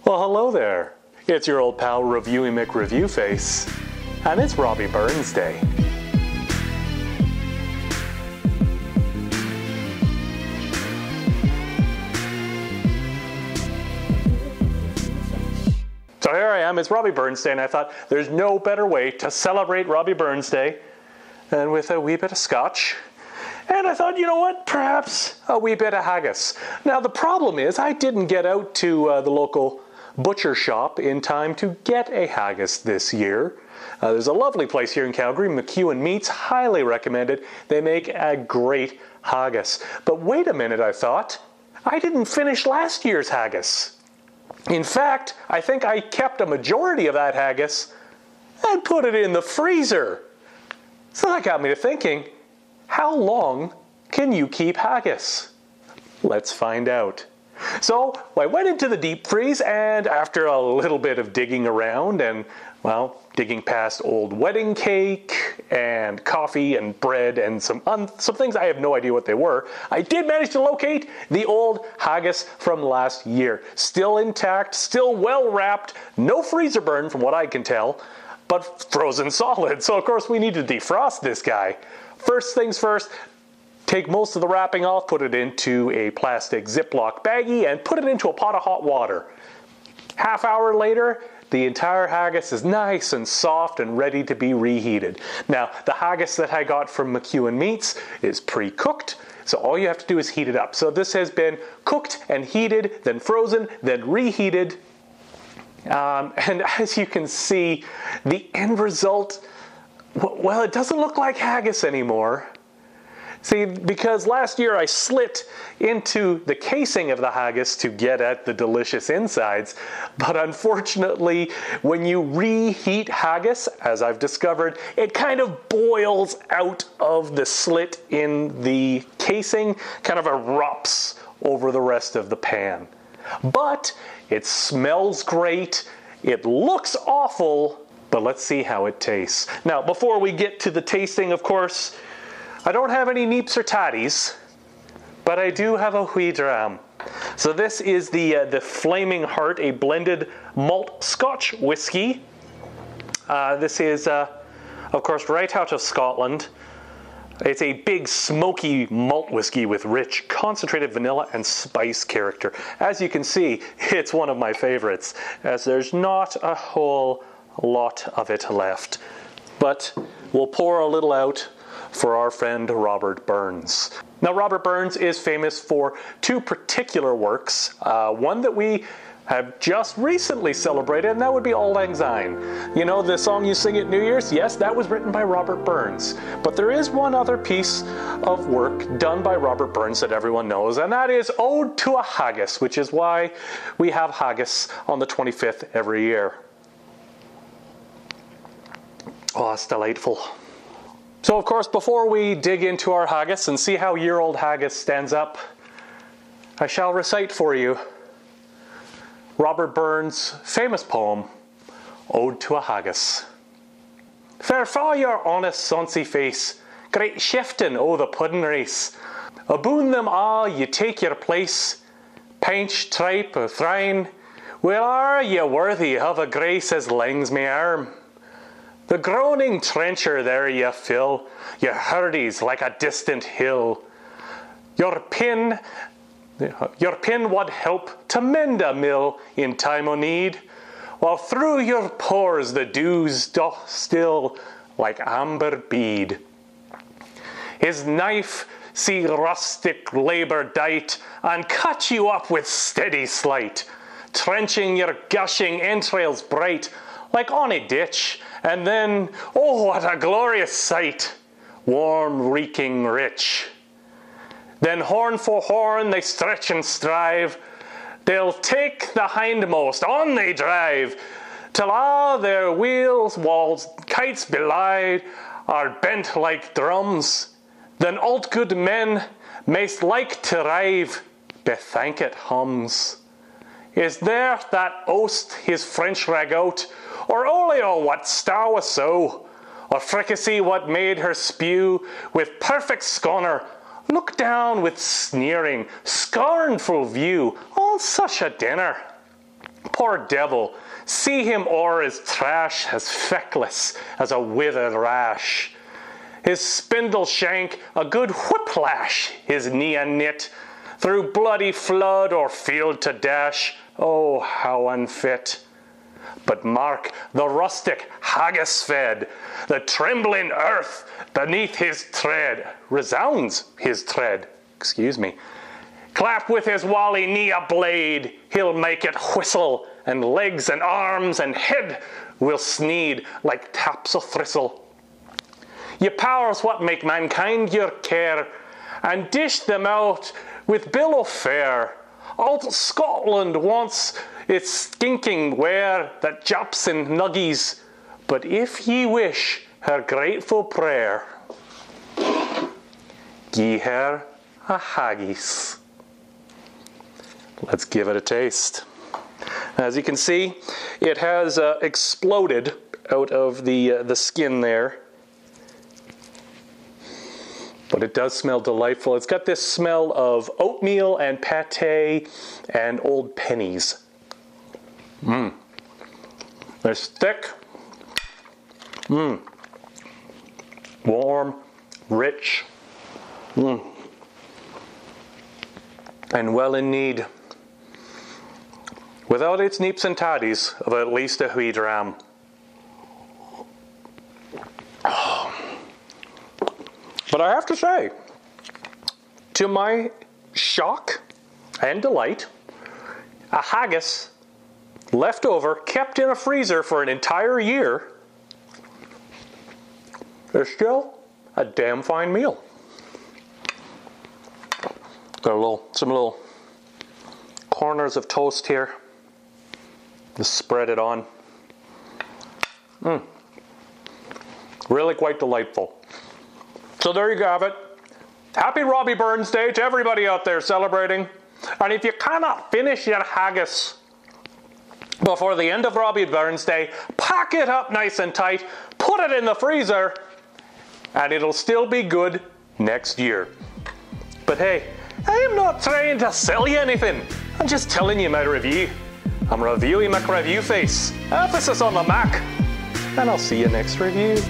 Well, hello there. It's your old pal Reviewy McReviewface, and it's Robbie Burns Day. So here I am, it's Robbie Burns Day, and I thought there's no better way to celebrate Robbie Burns Day than with a wee bit of scotch. And I thought, you know what, perhaps a wee bit of haggis. Now the problem is I didn't get out to the local butcher shop in time to get a haggis this year. There's a lovely place here in Calgary, McEwen Meats, highly recommended. They make a great haggis. But wait a minute, I thought, I didn't finish last year's haggis. In fact, I think I kept a majority of that haggis and put it in the freezer. So that got me to thinking, how long can you keep haggis? Let's find out. So I went into the deep freeze, and after a little bit of digging around and, well, digging past old wedding cake and coffee and bread and some things I have no idea what they were, I did manage to locate the old haggis from last year. Still intact, still well wrapped, no freezer burn from what I can tell, but frozen solid. So of course we need to defrost this guy. First things first, take most of the wrapping off, put it into a plastic Ziploc baggie, and put it into a pot of hot water. Half hour later, the entire haggis is nice and soft and ready to be reheated. Now, the haggis that I got from McEwen Meats is pre-cooked, so all you have to do is heat it up. So this has been cooked and heated, then frozen, then reheated. And as you can see, the end result, well, it doesn't look like haggis anymore. See, because last year I slit into the casing of the haggis to get at the delicious insides, but unfortunately, when you reheat haggis, as I've discovered, it kind of boils out of the slit in the casing, kind of erupts over the rest of the pan. But it smells great, it looks awful, but let's see how it tastes. Now, before we get to the tasting, of course, I don't have any neeps or tatties, but I do have a wee dram. So this is the Flaming Heart, a blended malt Scotch whiskey. This is, of course, right out of Scotland. It's a big smoky malt whiskey with rich concentrated vanilla and spice character. As you can see, it's one of my favorites, as there's not a whole lot of it left. But we'll pour a little out for our friend Robert Burns. Now, Robert Burns is famous for two particular works. One that we have just recently celebrated, and that would be Auld Lang Syne. You know, the song you sing at New Year's? Yes, that was written by Robert Burns. But there is one other piece of work done by Robert Burns that everyone knows, and that is Ode to a Haggis, which is why we have haggis on the 25th every year. Oh, it's delightful. So of course, before we dig into our haggis and see how year-old haggis stands up, I shall recite for you Robert Burns' famous poem, Ode to a Haggis. Fair fa your honest sonsie face, great chieftain o' the puddin race, aboon them all ye take your place, Painch, tripe, or thrain, well are ye worthy of a grace as lengths me arm. The groaning trencher there ye fill, your hurdies like a distant hill. Your pin wad help to mend a mill in time o' need, while through your pores the dews doth still like amber bead. His knife see rustic labour dight, and cut you up with steady sleight, trenching your gushing entrails bright, like onie ditch, and then, oh, what a glorious sight, warm-reeking rich. Then horn for horn they stretch and strive, they'll take the hindmost, on they drive, till all their weel-swall'd kytes belyve are bent like drums. Then alt good men mayst like to rive, bethank hums. Is there that oast his French ragout, or olio what star was so, or fricassee what made her spew with perfect scorner, look down with sneering, scornful view on such a dinner? poor devil, see him o'er his trash as feckless as a withered rash. His spindle shank a good whiplash, his knee a knit, through bloody flood or field to dash, oh, how unfit. But mark, the rustic Haggis fed, the trembling earth beneath his tread, resounds his tread, excuse me. Clap with his wally knee a blade, he'll make it whistle, and legs and arms and head will sneed like taps of thistle. Ye powers what make mankind your care, and dish them out with bill of fare. All Scotland wants its skinking ware that japs in nuggies, but if ye wish her grateful prayer, gie her a haggis. Let's give it a taste. As you can see, it has exploded out of the skin there. But it does smell delightful. It's got this smell of oatmeal and pate and old pennies. It's thick. Warm, rich. And well in need. Without its neeps and taddies of at least a wee dram. But I have to say, to my shock and delight, a haggis left over, kept in a freezer for an entire year, is still a damn fine meal. Got some little corners of toast here. Just spread it on. Really quite delightful. So there you have it. Happy Robbie Burns Day to everybody out there celebrating. And if you cannot finish your haggis before the end of Robbie Burns Day, pack it up nice and tight, put it in the freezer, and it'll still be good next year. But hey, I am not trying to sell you anything. I'm just telling you my review. I'm Reviewy McReviewface, emphasis on the Mac. And I'll see you next review.